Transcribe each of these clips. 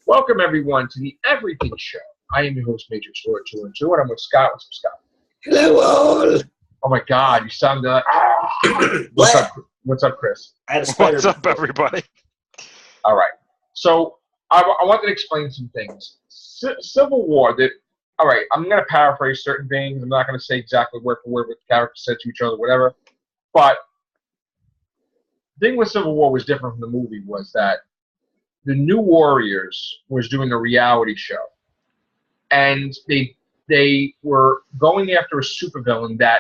Welcome everyone to the Everything Show. I am your host, Matrix Lord 212, and I'm with Scott. What's up, Scott? Hello, all. Oh my God, you sound like What? What's up, Chris? I had a spider. What's up, everybody? All right. So I wanted to explain some things. Civil War. All right. I'm going to paraphrase certain things. I'm not going to say exactly word for word what the characters said to each other, whatever. But the thing with Civil War was different from the movie was that the New Warriors was doing a reality show, and they were going after a supervillain that,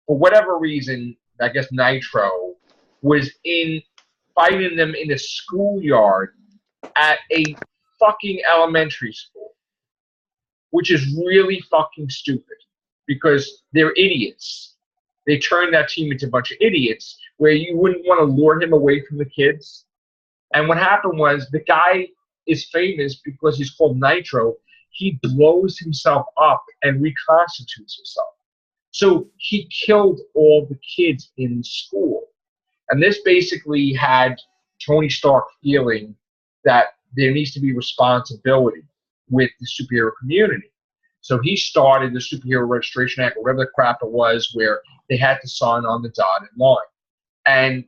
for whatever reason, I guess Nitro was fighting them in a schoolyard at a fucking elementary school, which is really fucking stupid because they're idiots. They turned that team into a bunch of idiots where you wouldn't want to lure him away from the kids. And what happened was the guy is famous because he's called Nitro. He blows himself up and reconstitutes himself. So he killed all the kids in school. And this basically had Tony Stark feeling that there needs to be responsibility with the superhero community. So he started the Superhero Registration Act, or whatever the crap it was, where they had to sign on the dotted line. And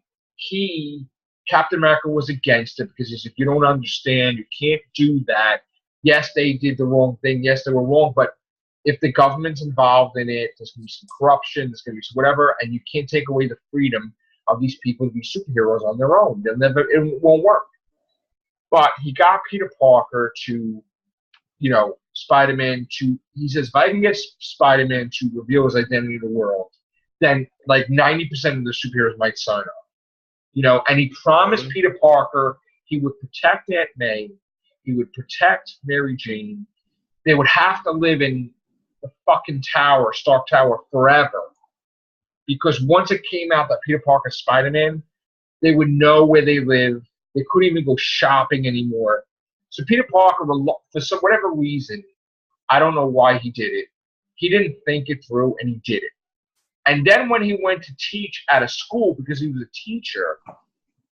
Captain America was against it because he said, you don't understand, you can't do that. Yes, they did the wrong thing. Yes, they were wrong, but if the government's involved in it, there's going to be some corruption, there's going to be some whatever, and you can't take away the freedom of these people to be superheroes on their own. It won't work. But he got Peter Parker to, Spider-Man to, he says, if I can get Spider-Man to reveal his identity to the world, then like 90% of the superheroes might sign up. And he promised Peter Parker he would protect Aunt May, he would protect Mary Jane. They would have to live in the fucking tower, Stark Tower, forever. Because once it came out that Peter Parker's Spider-Man, they would know where they live. They couldn't even go shopping anymore. So Peter Parker, for some whatever reason, I don't know why he did it. He didn't think it through, and he did it. And then when he went to teach at a school, because he was a teacher,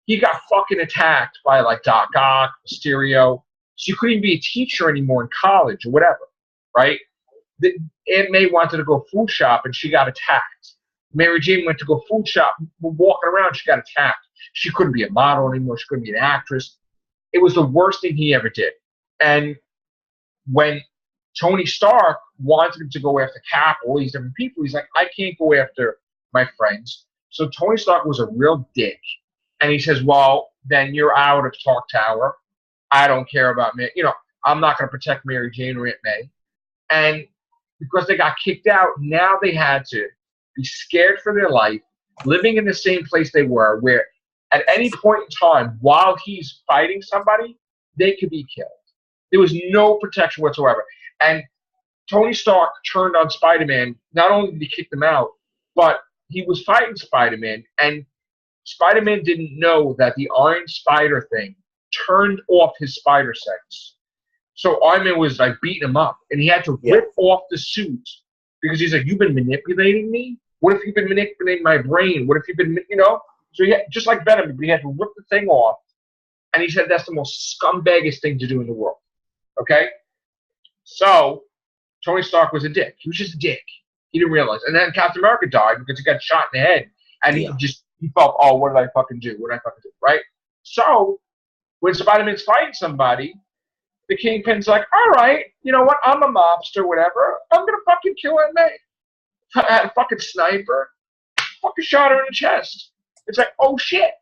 he got fucking attacked by like Doc Ock, Mysterio. So you couldn't even be a teacher anymore in college or whatever, right? Aunt May wanted to go food shop, and she got attacked. Mary Jane went to go food shop, walking around, she got attacked. She couldn't be a model anymore. She couldn't be an actress. It was the worst thing he ever did. And when Tony Stark wanted him to go after Cap, all these different people, he's like, I can't go after my friends. So Tony Stark was a real dick. And he says, well, then you're out of Stark Tower. I don't care about me. I'm not going to protect Mary Jane or Aunt May. And because they got kicked out, now they had to be scared for their life, living in the same place they were, where at any point in time, while he's fighting somebody, they could be killed. There was no protection whatsoever. And Tony Stark turned on Spider-Man. Not only did he kick them out, but he was fighting Spider-Man, and Spider-Man didn't know that the Iron Spider thing turned off his spider sense. So Iron Man was like beating him up, and he had to rip off the suit because he's like, you've been manipulating me? What if you've been manipulating my brain? What if you've been, So he had, just like Venom, he had to rip the thing off, and he said that's the most scumbaggest thing to do in the world. Okay? So Tony Stark was a dick. He was just a dick. He didn't realize. And then Captain America died because he got shot in the head, and he felt, oh, what did I fucking do? What did I fucking do? Right? So when Spider-Man's fighting somebody, the Kingpin's like, all right, you know what? I'm a mobster, whatever. I'm going to fucking kill Aunt May. I had a fucking sniper. Fucking shot her in the chest. It's like, oh, shit.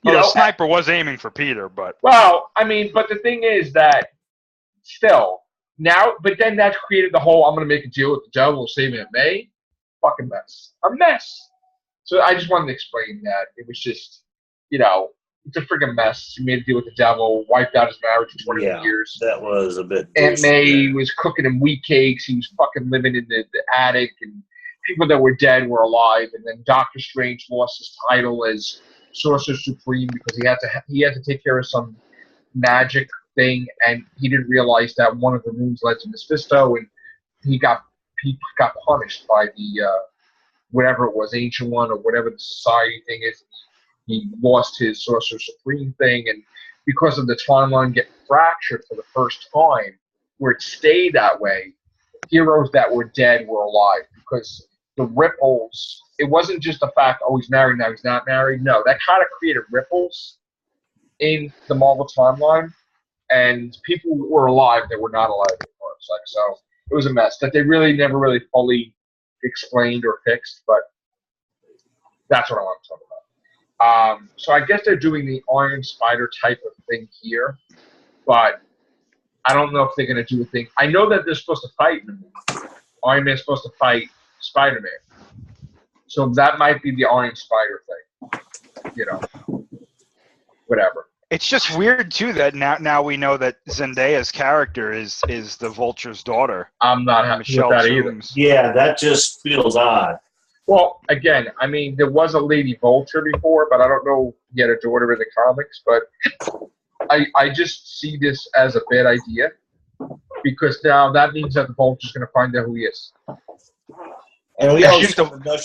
The sniper was aiming for Peter, but... Well, I mean, but the thing is that still, now, but then that created the whole, I'm going to make a deal with the devil, save Aunt May. Fucking mess. A mess. So I just wanted to explain that. It was just, it's a freaking mess. He made a deal with the devil, wiped out his marriage for 20 years. That was a bit... Aunt May was cooking him wheat cakes. He was fucking living in the attic, and people that were dead were alive. And then Doctor Strange lost his title as Sorcerer Supreme because he had to take care of some magic thing, and he didn't realize that one of the rooms led to Mephisto, and he got punished by the whatever it was, Ancient One, or whatever the society thing is. He lost his Sorcerer Supreme thing, and because of the timeline fractured for the first time, where it stayed that way, heroes that were dead were alive, because the ripples, it wasn't just the fact, oh, he's married, now he's not married. No, that kind of created ripples in the Marvel timeline, and people were alive that were not alive anymore. It's like, so it was a mess that they really never really fully explained or fixed, but that's what I want to talk about. So I guess they're doing the Iron Spider type of thing here, but I don't know if they're going to do a thing. I know that they're supposed to fight in the movie. Iron Man's supposed to fight Spider-Man. So that might be the Iron Spider thing. You know, whatever. It's just weird too that now we know that Zendaya's character is the Vulture's daughter. I'm not happy with that either. Yeah, that just feels odd. Well, again, I mean, there was a Lady Vulture before, but I don't know if he had a daughter in the comics. But I just see this as a bad idea, because now that means that the Vulture's going to find out who he is. And we Yeah, also she's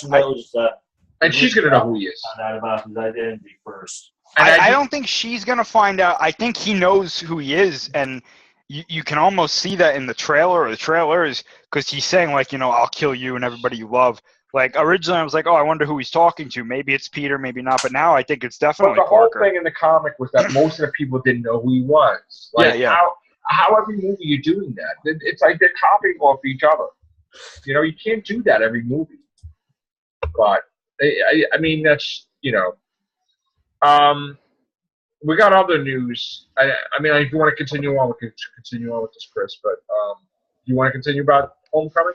knows and she's going to know who he is. Find out about his identity first. And I don't think she's going to find out. I think he knows who he is, and you can almost see that in the trailer or the trailers, because he's saying, like, you know, I'll kill you and everybody you love. Like, originally I was like, oh, I wonder who he's talking to. Maybe it's Peter, maybe not. But now I think it's definitely But the whole Parker. thing in the comic was that most of the people didn't know who he was. Like, Yeah. how every movie you're doing that? It's like they're copying off each other. You know, you can't do that every movie. But, I mean, that's, you know. We got other news. I mean, if you want to continue on, we can continue on with this, Chris. But do you want to continue about Homecoming?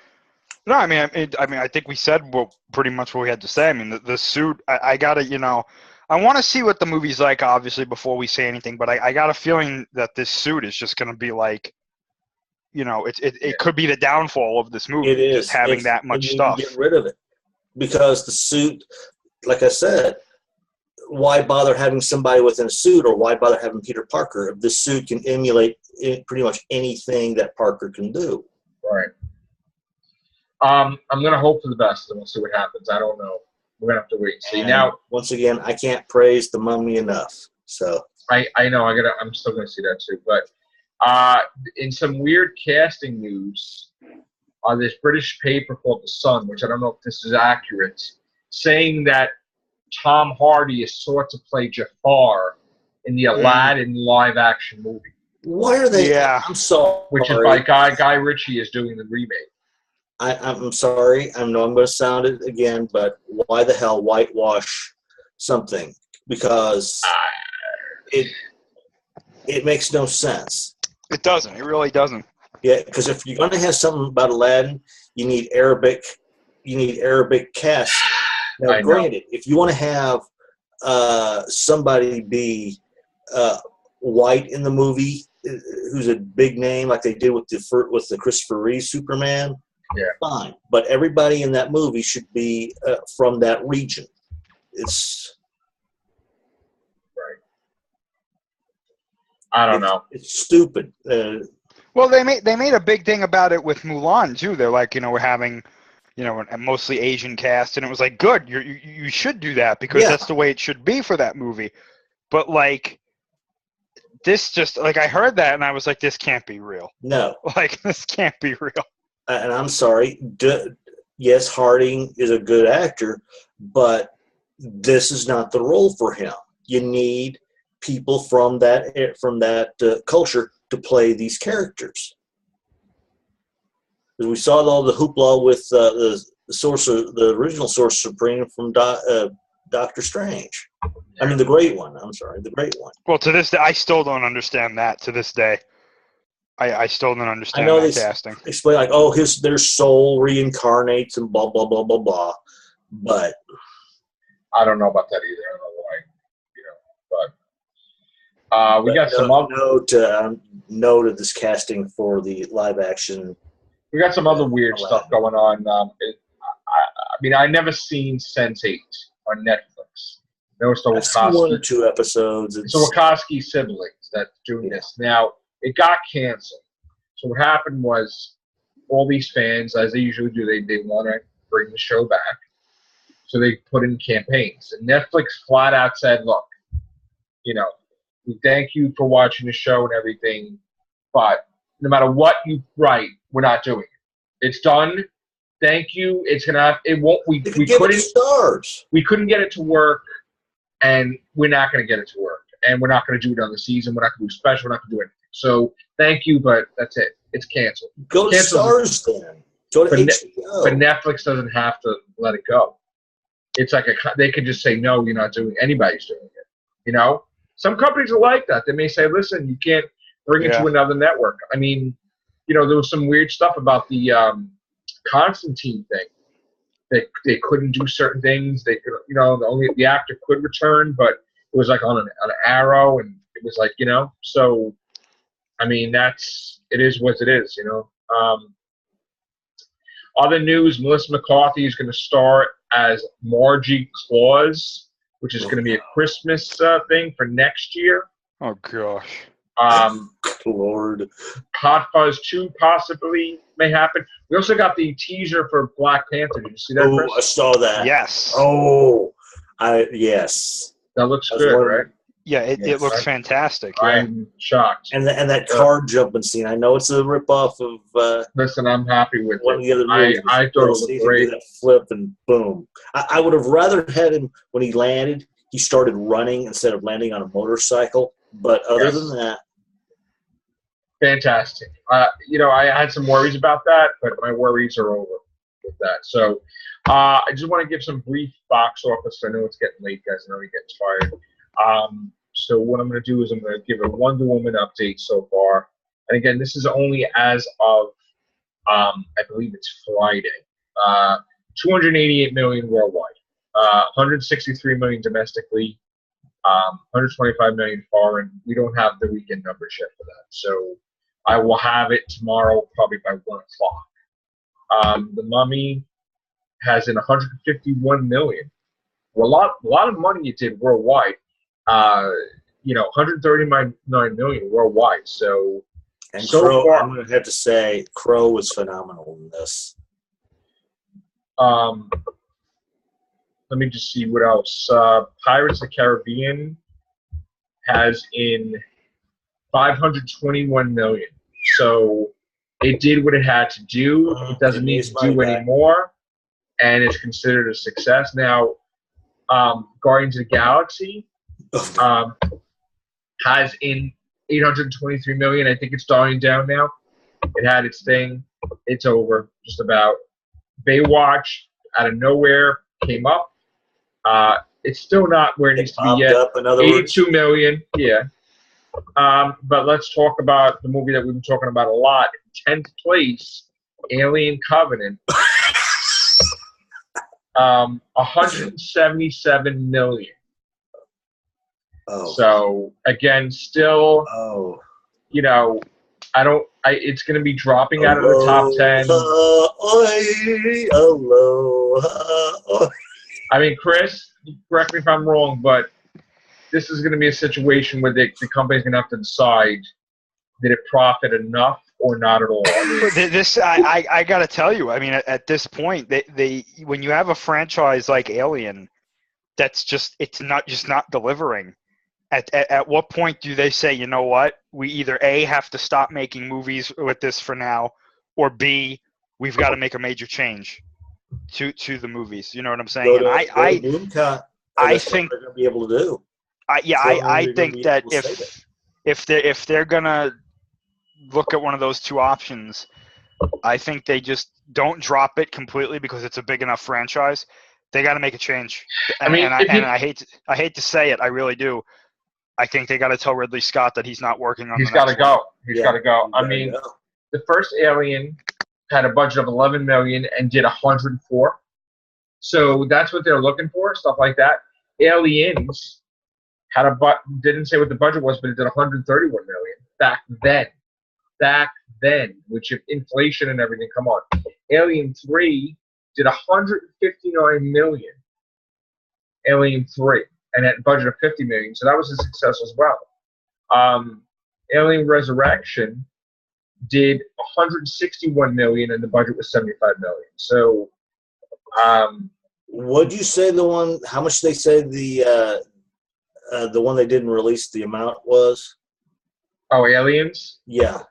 No, I mean, I think we said pretty much what we had to say. I mean, the suit. I gotta, you know, I want to see what the movie's like, obviously, before we say anything. But I got a feeling that this suit is just gonna be like, you know, it could be the downfall of this movie. It is just having that much stuff. Get rid of it, because the suit, like I said, why bother having somebody within a suit, or why bother having Peter Parker if this suit can emulate pretty much anything that Parker can do? Right. I'm going to hope for the best, and we'll see what happens. I don't know. We're going to have to wait and see. And Now, once again, I can't praise the Mummy enough. So I know I'm still going to see that too. But in some weird casting news, on this British paper called The Sun, which I don't know if this is accurate, saying that Tom Hardy is sought to play Jafar in the Aladdin live-action movie. why are they? Yeah. I'm sorry. Which is by Guy Ritchie is doing the remake. I'm sorry. I know I'm going to sound it again, but why the hell whitewash something? Because it makes no sense. It doesn't. It really doesn't. Yeah, because if you're going to have something about Aladdin, you need Arabic cast. Now, granted, if you want to have somebody be white in the movie, who's a big name, like they did with the Christopher Reeve Superman, yeah, fine. But everybody in that movie should be from that region. It's right. I don't know. It's stupid. Well, they made a big thing about it with Mulan too. They're like, you know, we're having, you know, a mostly Asian cast, and it was like, good, you should do that, because that's the way it should be for that movie. But like, this just, like, I heard that and I was like, this can't be real. No, Like, this can't be real. and I'm sorry. Yes, Harding is a good actor, but this is not the role for him. You need people from that culture to play these characters. We saw all the hoopla with the original Sorcerer Supreme from Doctor Strange. I mean, the Great One. I'm sorry, the Great One. Well, to this day, I still don't understand that. To this day, I still don't understand that casting. Explain like, oh, their soul reincarnates and blah blah blah blah blah. But I don't know about that either. I don't know why, but we got some other note of this casting for the live action. We got some other weird stuff going on. I mean, I never seen Sense8 on Netflix. No, it's the Wachowski. 1 or 2 episodes. It's the Wachowski siblings that's doing this. Now, it got canceled. So what happened was, all these fans, as they usually do, they want to bring the show back. So they put in campaigns. And Netflix flat out said, look, you know, We thank you for watching the show and everything, but no matter what you write, we're not doing it. It's done. Thank you. It's gonna. It won't. We couldn't. Stars. We couldn't get it to work, and we're not gonna get it to work. And we're not gonna do it on the season. We're not gonna do special. We're not gonna do anything. So thank you, but that's it. It's canceled. Go to Stars then. Go to HBO. But Netflix doesn't have to let it go. It's like they could just say no. You're not doing. Anybody's doing it. You know. Some companies are like that. They may say, listen, you can't bring it to another network. I mean, you know, there was some weird stuff about the Constantine thing. They couldn't do certain things. They could, you know, only the actor could return, but it was like on an arrow, and it was like, you know. So, I mean, it is what it is, you know. Other news: Melissa McCarthy is going to star as Margie Claus, which is going to be a Christmas thing for next year. Oh, gosh. Lord. Hot Fuzz 2 possibly may happen. We also got the teaser for Black Panther. Did you see that, Chris? Oh, I saw that. Yes. Oh, yes. That looks good, right? Yeah, it looks fantastic. Yeah. I'm shocked. And that car jumping scene. I know it's a ripoff of. Listen, I'm happy with one it. of the other movies. I thought it looked great. That flip and boom. I would have rather had him when he landed. He started running instead of landing on a motorcycle. But other than that, fantastic. You know, I had some worries about that, but my worries are over with that. So, I just want to give some brief box office. I know it's getting late, guys. I know you're getting tired. So what I'm going to do is I'm going to give a Wonder Woman update so far. And again, this is only as of, I believe it's Friday. 288 million worldwide, 163 million domestically, 125 million foreign. We don't have the weekend numbers yet for that. So I will have it tomorrow, probably by 1 o'clock. The Mummy has in 151 million. Well, a lot of money it did worldwide. You know, 139 million worldwide. So, and so Crow, far, I'm going to have to say, Crow was phenomenal in this. Let me just see what else. Pirates of the Caribbean has in 521 million. So it did what it had to do. It doesn't need to do anymore, and it's considered a success. Now, Guardians of the Galaxy has in 823 million. I think it's dying down now. It had its thing. It's over, just about. Baywatch, out of nowhere, came up. It's still not where it needs to be yet. Up, 82 million, yeah. But let's talk about the movie that we've been talking about a lot. 10th place, Alien Covenant. 177 million. Oh. So again, still, you know, it's going to be dropping out of the top 10. I mean, Chris, correct me if I'm wrong, but this is going to be a situation where the company's going to have to decide, did it profit enough or not at all? I got to tell you, I mean, at this point, they when you have a franchise like Alien, it's not delivering. At what point do they say, you know what, we either A, have to stop making movies with this for now, or B, we've got to make a major change to the movies. You know what I'm saying? I think they're going to be able to do. I think that if they're gonna look at one of those two options, I think they just don't drop it completely because it's a big enough franchise. They got to make a change. I hate to say it, I really do. I think they got to tell Ridley Scott that he's not working on. He's got to go. He's got to go. I mean, the first Alien had a budget of 11 million and did 104. So that's what they're looking for, stuff like that. Aliens had didn't say what the budget was, but it did 131 million back then. Which, if inflation and everything, come on. Alien 3 did 159 million. Alien 3. And at a budget of 50 million, so that was a success as well. Alien Resurrection did 161 million, and the budget was 75 million. So, what'd you say the one? How much they say the the one they didn't release the amount was? Oh, Aliens? Yeah.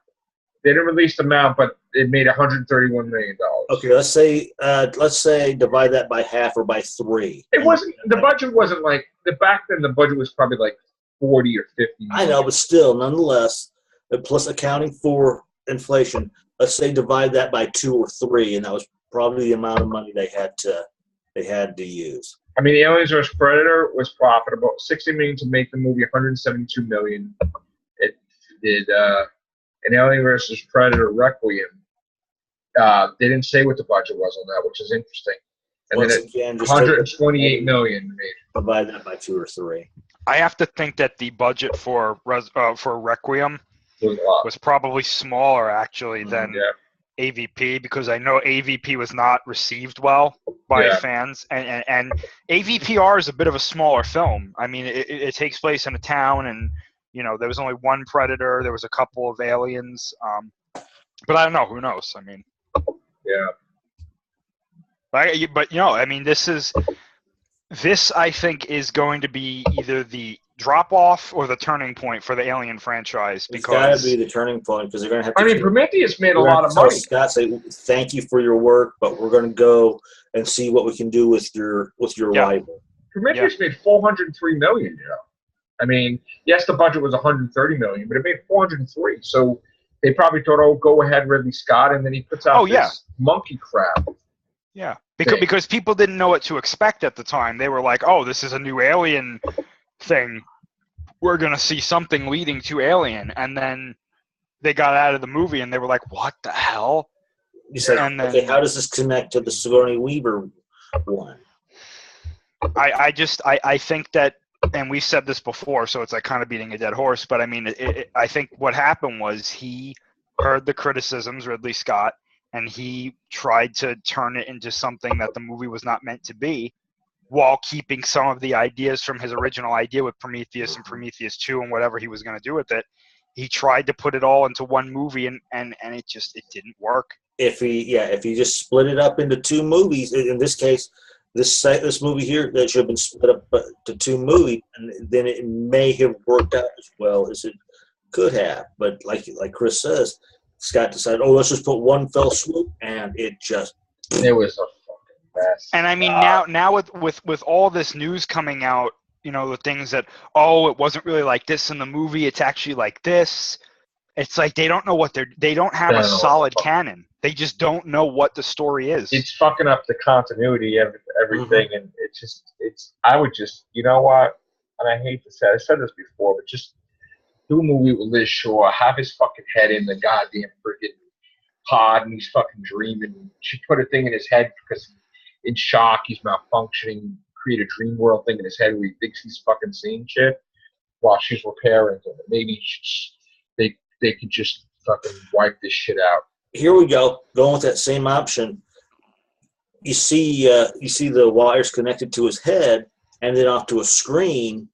They didn't release the amount, but it made $131 million. Okay, let's say divide that by half or by 3. It wasn't. The budget wasn't like back then. The budget was probably like 40 or 50 million. I know, but still, nonetheless, plus accounting for inflation, let's say divide that by 2 or 3, and that was probably the amount of money they had to use. I mean, Aliens vs. Predator was profitable. $60 million to make the movie, $172 million. It did. An Alien vs. Predator Requiem. They didn't say what the budget was on that, which is interesting. And Once then again, just $128 million made. Divide that by 2 or 3. I have to think that the budget for Requiem was probably smaller actually than AVP, because I know AVP was not received well by fans, and AVPR is a bit of a smaller film. I mean, it takes place in a town, and there was only one Predator, there was a couple of aliens, but I don't know. Who knows? I mean, but I mean, this I think is going to be either the drop off or the turning point for the Alien franchise, because it's got to be the turning point, because they're going to have to. I mean, Prometheus made a lot of money. Scott, say thank you for your work, but we're going to go and see what we can do with your rival. Prometheus made $403 million. I mean, yes, the budget was $130 million, but it made $403. So they probably thought, "Oh, go ahead, Ridley Scott," and then he puts out this monkey crap. Yeah, because people didn't know what to expect at the time. They were like, "Oh, this is a new Alien thing. We're going to see something leading to Alien." And then they got out of the movie and they were like, "What the hell?" You said, "Okay, how does this connect to the Sigourney Weaver one?" I think that, and we've said this before, so it's like kind of beating a dead horse, but I mean, I think what happened was he heard the criticisms, Ridley Scott, and he tried to turn it into something that the movie was not meant to be, while keeping some of the ideas from his original idea with Prometheus and Prometheus 2 and whatever he was going to do with it. He tried to put it all into one movie, and it didn't work. If he just split it up into 2 movies, in this case, this movie here, that should have been split up to 2 movies, and then it may have worked out as well as it could have. But like Chris says, Scott decided, let's just put one fell swoop, and it was a fucking mess. And I mean, now with all this news coming out, the things that, it wasn't really like this in the movie, it's actually like this. It's like they don't know they don't have a solid canon. They just don't know what the story is. It's fucking up the continuity of everything, and I would just, you know what? And I hate to say, I said this before, but just do a movie with Liz Shaw, have his fucking head in the goddamn friggin' pod, and he's fucking dreaming. She put a thing in his head because in shock, he's malfunctioning, create a dream world thing in his head where he thinks he's fucking seeing shit while she's repairing it. Maybe they could just fucking wipe this shit out. Here we go, going with that same option. You see the wires connected to his head, and then off to a screen.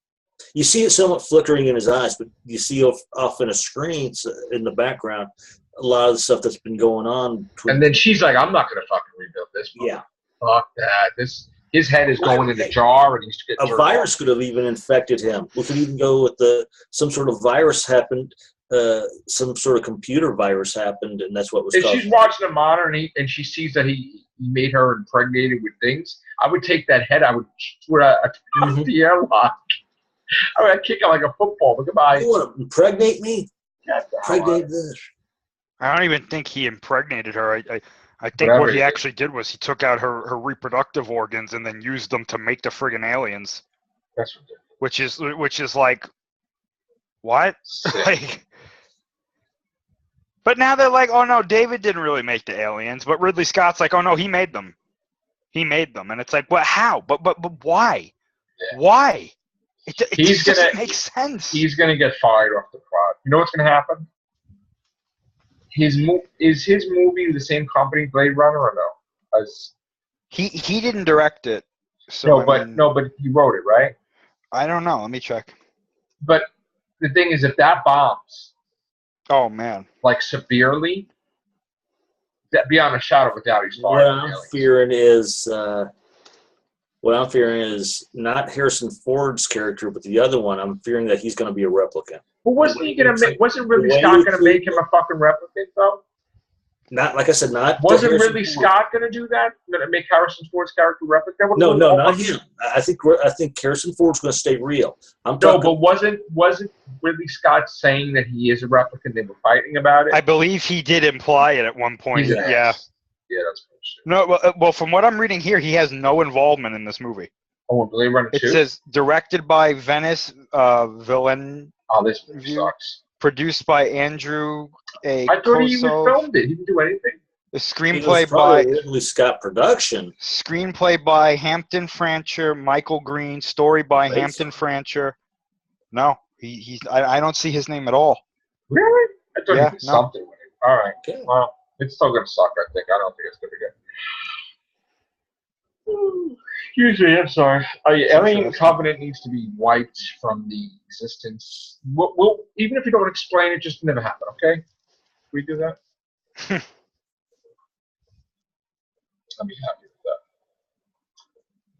You see it somewhat flickering in his eyes, but you see off in a screen in the background a lot of the stuff that's been going on. And then she's like, "I'm not going to fucking rebuild this. Yeah, fuck that. His head is going in the jar, and he's getting a virus could have even infected him. We could even go with some sort of virus happened. Some sort of computer virus happened, and that's what was. If she's watching the monitor and she sees that he made her impregnated with things, I would take that head. I would put the airlock. I would kick it like a football. But goodbye. You want to impregnate me? Impregnate this. I don't even think he impregnated her. I think what he actually did was he took out her reproductive organs and then used them to make the friggin' aliens. That's ridiculous. Which is like, what? But now they're like, "Oh no, David didn't really make the aliens," but Ridley Scott's like, "Oh no, he made them. He made them," and it's like, "But how? But why? Yeah. Why? It doesn't make sense." He's gonna get fired off the prod. You know what's gonna happen? Is his movie the same company, Blade Runner, or no? He didn't direct it. So but he wrote it, right? I don't know. Let me check. But the thing is, if that bombs, oh man, like severely, that beyond a shadow of a doubt, he's fired. What I'm fearing is what I'm fearing is not Harrison Ford's character, but the other one. I'm fearing that he's going to be a replicant. Well, wasn't Ridley Scott going to make him a fucking replicant though? Not like I said, not. Wasn't Ridley Scott going to do that? Going to make Harrison Ford's character replicant? No, not him. I think Harrison Ford's going to stay real. But wasn't Ridley Scott saying that he is a replicant? They were fighting about it. I believe he did imply it at one point. Yeah. Yeah, that's bullshit. No, well, from what I'm reading here, he has no involvement in this movie. Oh, Blade Runner 2? It says directed by Venice Villeneuve. Oh, this movie sucks. Produced by Andrew A. I thought he even filmed it. He didn't do anything. The screenplay by Ridley Scott production. Screenplay by Hampton Fancher, Michael Green. Story by Hampton Fancher. No, I don't see his name at all. Really? I thought he did something with it. All right. Okay. Well, it's still gonna suck. I think. I don't think it's gonna be good. Excuse me. I'm sorry. Alien Covenant needs to be wiped from the existence. We'll even if you don't explain it, just never happen. Okay? Can we do that? I'd be happy with that.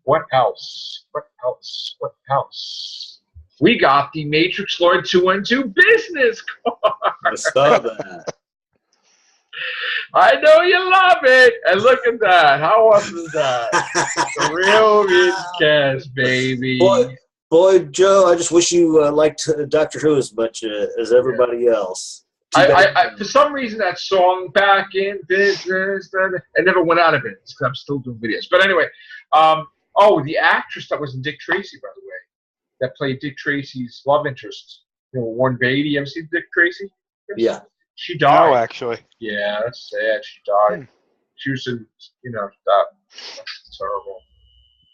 What else? What else? What else? We got the Matrix Lord 212 business card. I saw that. I know you love it. And look at that. How awesome is that? The real Vidcast, baby. Boy, Joe, I just wish you liked Doctor Who as much as everybody else. I for some reason, that song, Back in Business, it never went out of it because I'm still doing videos. But anyway, the actress that was in Dick Tracy, by the way, that played Dick Tracy's love interest, Warren Beatty. You ever seen Dick Tracy? Yeah. She died. No, actually. Yeah, that's sad. She died. She was in, that's terrible.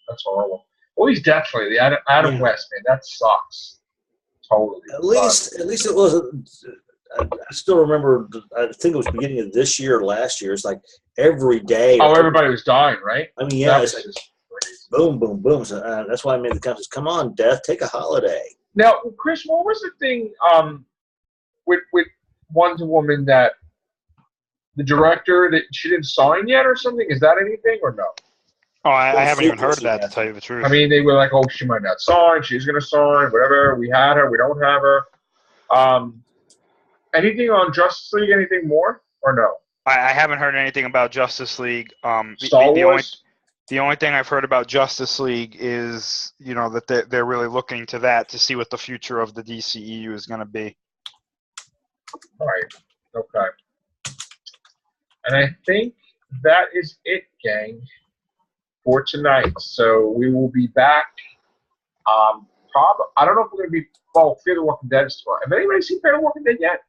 That's horrible. All these deaths lately. Adam West, man, that sucks. Totally. At least it wasn't. I still remember. I think it was beginning of this year or last year. It's like every day. Oh, everybody was dying, right? I mean, yeah. It's like boom, boom, boom. So, that's why I made the comment. Come on, Death, take a holiday. Now, Chris, what was the thing with Wonder Woman that the director that she didn't sign yet or something? Is that anything or no? Oh, I haven't even heard of that, to tell you the truth. I mean, they were like, oh, she might not sign. She's going to sign. Whatever. We had her. We don't have her. Anything on Justice League? Anything more or no? I haven't heard anything about Justice League. Star Wars? The only thing I've heard about Justice League is, that they're really looking to that to see what the future of the DCEU is going to be. All right. Okay. And I think that is it, gang, for tonight. So we will be back. I don't know if we're going to be. Well, Fear the Walking Dead is tomorrow. Have anybody seen Fear the Walking Dead yet?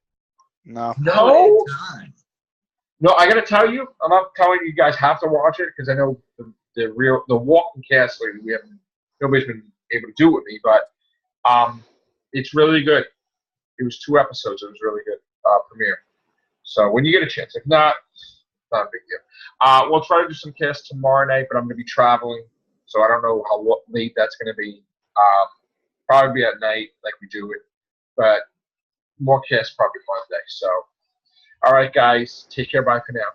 No. No. No, I got to tell you, I'm not telling you guys have to watch it because I know the Walking Cast lately nobody's been able to do with me, but it's really good. It was 2 episodes. It was really good premiere. So when you get a chance, if not, it's not a big deal. We'll try to do some casts tomorrow night, but I'm going to be traveling, so I don't know how late that's going to be. Probably be at night like we do it, but more casts probably Monday. So, all right, guys, take care. Bye for now.